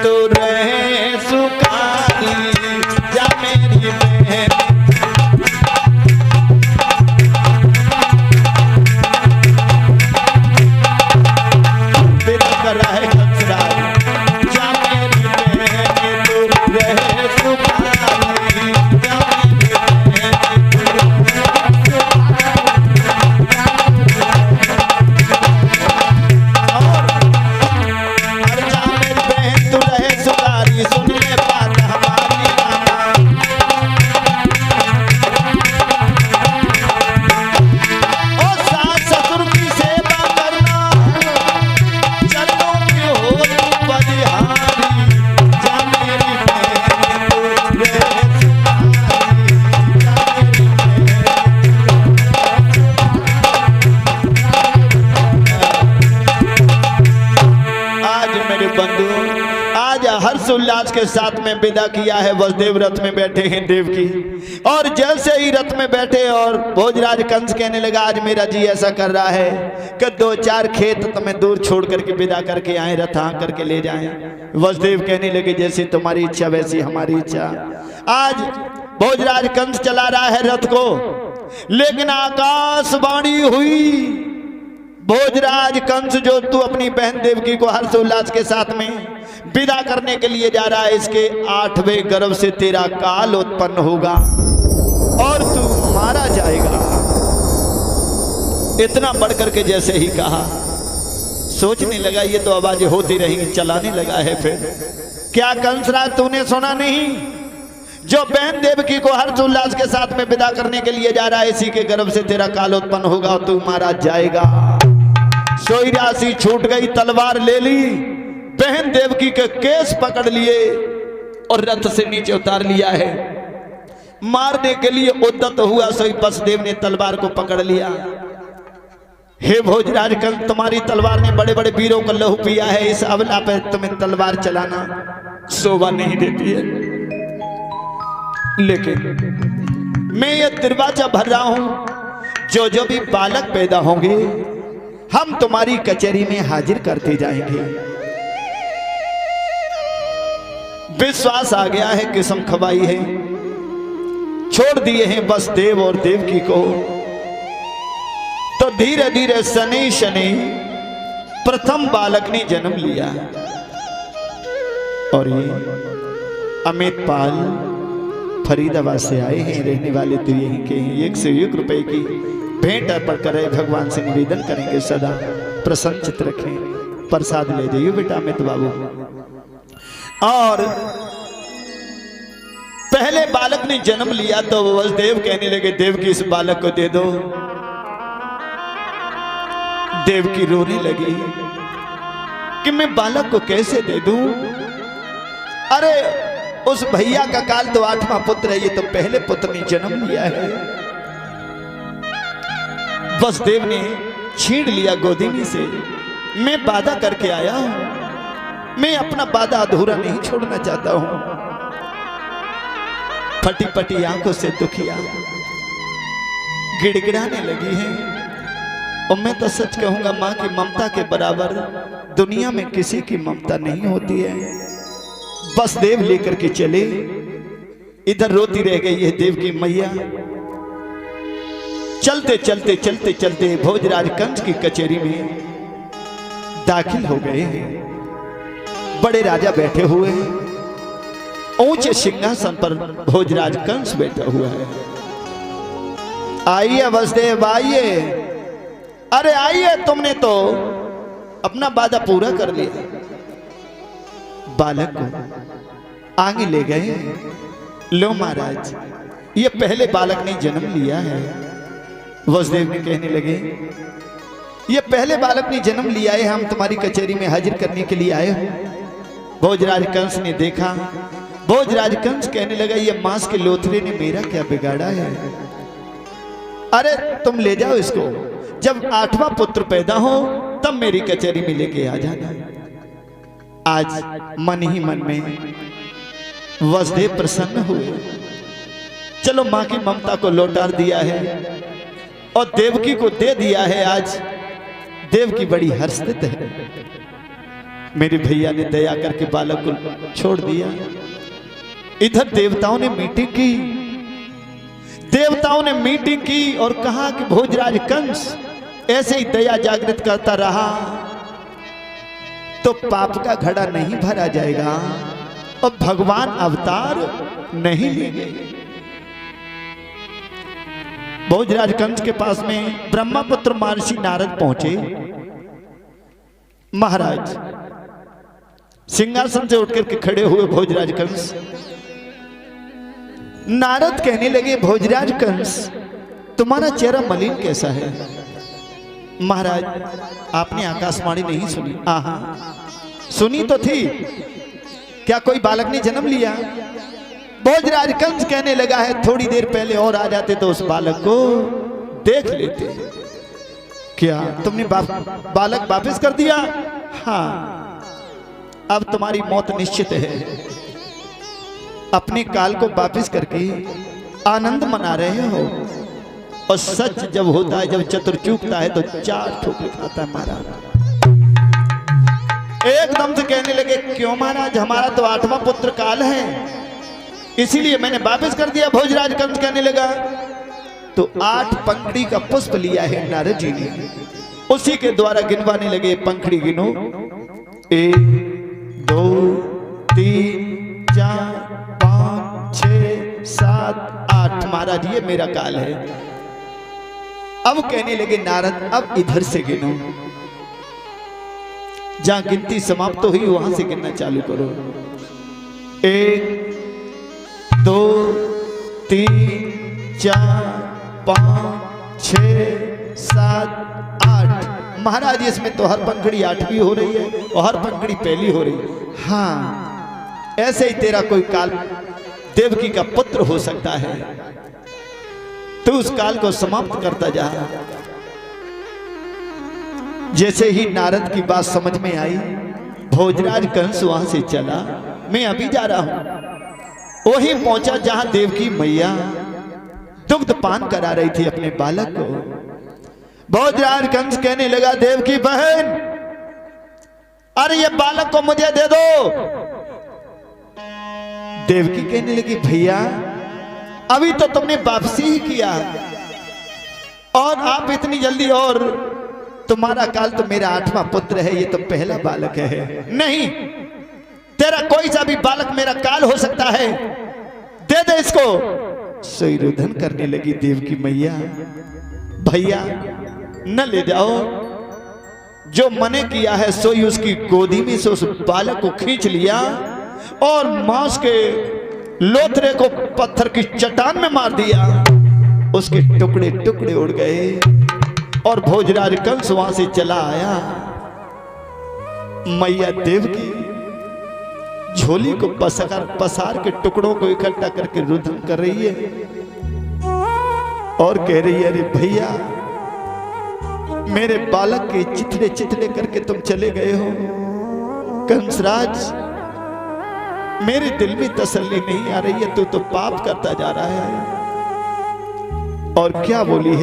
तू रहे सुखारी जा मेरी बहन। बिना कर रहा है कंसराज जा मेरी बहन तू रहे सुखारी जा मेरी बहन तू रहे सुखारी सुन ले बात हमारी मामा। और सास ससुर की सेवा करना चरणों में हो तू बलिहारी जा मेरी बहन तू रहे सुखारी जा मेरी बहन। आज मेरे बंधु आज हर्ष उल्लास के साथ में विदा किया है वसुदेव रथ में बैठे हैं देवकी। और जैसे ही रथ में बैठे और भोजराज कंस कहने लगा आज मेरा जी ऐसा कर रहा है कि 2-4 खेत तुम्हें दूर छोड़ करके विदा करके आए रथ हाँ करके ले जाएं। वसुदेव कहने लगे जैसी तुम्हारी इच्छा वैसी हमारी इच्छा। आज भोजराज कंस चला रहा है रथ को, लेकिन आकाशवाणी हुई भोजराज कंस जो तू अपनी बहन देवकी को हर्ष उल्लास के साथ में विदा करने के लिए जा रहा है, इसके 8वें गर्भ से तेरा काल उत्पन्न होगा और तू मारा जाएगा। इतना बढ़ करके जैसे ही कहा सोचने लगा ये तो आवाजें होती रहेंगी, चलाने लगा है। फिर क्या कंसराज तूने सुना नहीं जो बहन देवकी को हर्ष उल्लास के साथ में विदा करने के लिए जा रहा है इसी के गर्भ से तेरा काल उत्पन्न होगा और तू मारा जाएगा। सोई राशि छूट गई, तलवार ले ली, बहन देवकी के केस पकड़ लिए और रथ से नीचे उतार लिया है। मारने के लिए उद्यत हुआ सोई वसुदेव ने तलवार को पकड़ लिया। हे भोजराज कंस तुम्हारी तलवार ने बड़े बड़े वीरों का लहू पिया है, इस अबला पे तुम्हें तलवार चलाना शोभा नहीं देती है। लेकिन मैं ये दरवाजा भर रहा हूं जो जो भी बालक पैदा होंगे हम तुम्हारी कचहरी में हाजिर करते जाएंगे। विश्वास आ गया है, किस्म खवाई है, छोड़ दिए हैं वसुदेव और देवकी को। तो धीरे धीरे शनि शनि प्रथम बालक ने जन्म लिया और ये अमित पाल फरीदाबाद से आए हैं, रहने वाले तो यहीं के हैं। 101 रुपए की भेंट अर्पण करें, भगवान से निवेदन करेंगे सदा प्रसन्नचित रखें। प्रसाद ले जाइए बेटा अमित बाबू। और पहले बालक ने जन्म लिया तो वसुदेव कहने लगे देवकी इस बालक को दे दो। देवकी रोने लगी कि मैं बालक को कैसे दे दूं? अरे उस भैया का काल तो 8वां पुत्र है, ये तो पहले पुत्र ने जन्म लिया है। वसुदेव ने छीन लिया गोदी में से, मैं वादा करके आया हूं, मैं अपना वादा अधूरा नहीं छोड़ना चाहता हूं। फटी फटी आंखों से दुखिया गिड़गिड़ाने लगी है। और मैं तो सच कहूंगा मां की ममता के बराबर दुनिया में किसी की ममता नहीं होती है। वसुदेव लेकर के चले, इधर रोती रह गई है देवकी मैया। चलते चलते चलते चलते भोजराज कंस की कचहरी में दाखिल हो गए हैं। बड़े राजा बैठे हुए हैं, ऊंचे सिंहासन पर भोजराज कंस बैठा हुआ है। आइए वसुदेव आइए, अरे आइए, तुमने तो अपना वादा पूरा कर लिया। बालक को आगे ले गए। लो महाराज ये पहले बालक ने जन्म लिया है। वसुदेव ने कहने लगे ये पहले बालक ने जन्म लिया है, हम तुम्हारी कचहरी में हाजिर करने के लिए आए हो। भोजराज कंस ने देखा, भोजराज कंस कहने लगा ये मांस के लोथरे ने मेरा क्या बिगाड़ा है? अरे तुम ले जाओ इसको, जब 8वां पुत्र पैदा हो तब मेरी कचहरी में लेके आ जाना। आज मन ही मन में वसुदेव प्रसन्न हुए। चलो मां की ममता को लौटा दिया है और देवकी को दे दिया है। आज देवकी बड़ी हर्षित है। मेरे भैया ने दया करके बालक को छोड़ दिया। इधर देवताओं ने मीटिंग की, देवताओं ने मीटिंग की और कहा कि भोजराज कंस ऐसे ही दया जागृत करता रहा तो पाप का घड़ा नहीं भरा जाएगा और भगवान अवतार नहीं लेंगे। भोजराज कंस के पास में ब्रह्मपुत्र महर्षि नारद पहुंचे। महाराज सिंहासन से उठकर के खड़े हुए भोजराज कंस, नारद कहने लगे भोजराज कंस तुम्हारा चेहरा मलिन कैसा है? महाराज आपने आकाशवाणी नहीं सुनी? आहा सुनी तो थी, क्या कोई बालक ने जन्म लिया? भोजराज कंस कहने लगा है थोड़ी देर पहले और आ जाते तो उस बालक को देख लेते। क्या तुमने बालक वापस कर दिया? हाँ अब तुम्हारी मौत निश्चित है। अपने काल को वापस करके आनंद मना रहे हो और सच जब होता है, जब चतुर चूकता है तो 4 ठोकर खाता है महाराज। एकदम से कहने लगे क्यों महाराज, हमारा तो 8वां पुत्र काल है इसीलिए मैंने वापस कर दिया। भोजराज कंस कहने लगा तो 8 पंखड़ी का पुष्प लिया है नारद जी ने, उसी के द्वारा गिनवाने लगे। पंखड़ी गिनो 1 2 3 4 5 6 7 8। महाराज ये मेरा काल है। अब कहने लगे नारद अब इधर से गिनो, जहां गिनती समाप्त हुई वहां से गिनना चालू करो। 1 2 3 4 5 6 7 8। महाराज इसमें तो हर पंखड़ी 8वीं हो रही है और हर पंखड़ी पहली हो रही है। हाँ ऐसे ही तेरा कोई काल देवकी का पुत्र हो सकता है, तू उस काल को समाप्त करता जा। जैसे ही नारद की बात समझ में आई भोजराज कंस वहां से चला। मैं अभी जा रहा हूं। वही पहुंचा जहां देवकी मैया दुग्ध पान करा रही थी अपने बालक को। भोजराज कंस कहने लगा देवकी बहन अरे ये बालक को मुझे दे दो। देवकी कहने लगी भैया अभी तो तुमने वापसी ही किया और आप इतनी जल्दी, और तुम्हारा काल तो मेरा 8वां पुत्र है, ये तो पहला बालक है। नहीं तेरा कोई सा भी बालक मेरा काल हो सकता है, दे दे इसको। सोईरुधन करने लगी देवकी मैया। भैया न ले जाओ, जो मने किया है सोई उसकी गोदी में से उस बालक को खींच लिया और मांस के लोथरे को पत्थर की चट्टान में मार दिया। उसके टुकड़े टुकड़े उड़ गए और भोजराज कंस वहां से चला आया। मैया देवकी झोली को पसार के टुकड़ों को इकट्ठा करके रुदन कर रही है और कह रही है अरे भैया मेरे बालक के चिथड़े चिथड़े करके तुम चले गए हो। कंसराज मेरे दिल में तसल्ली नहीं आ रही है, तू तो पाप करता जा रहा है। और क्या बोली है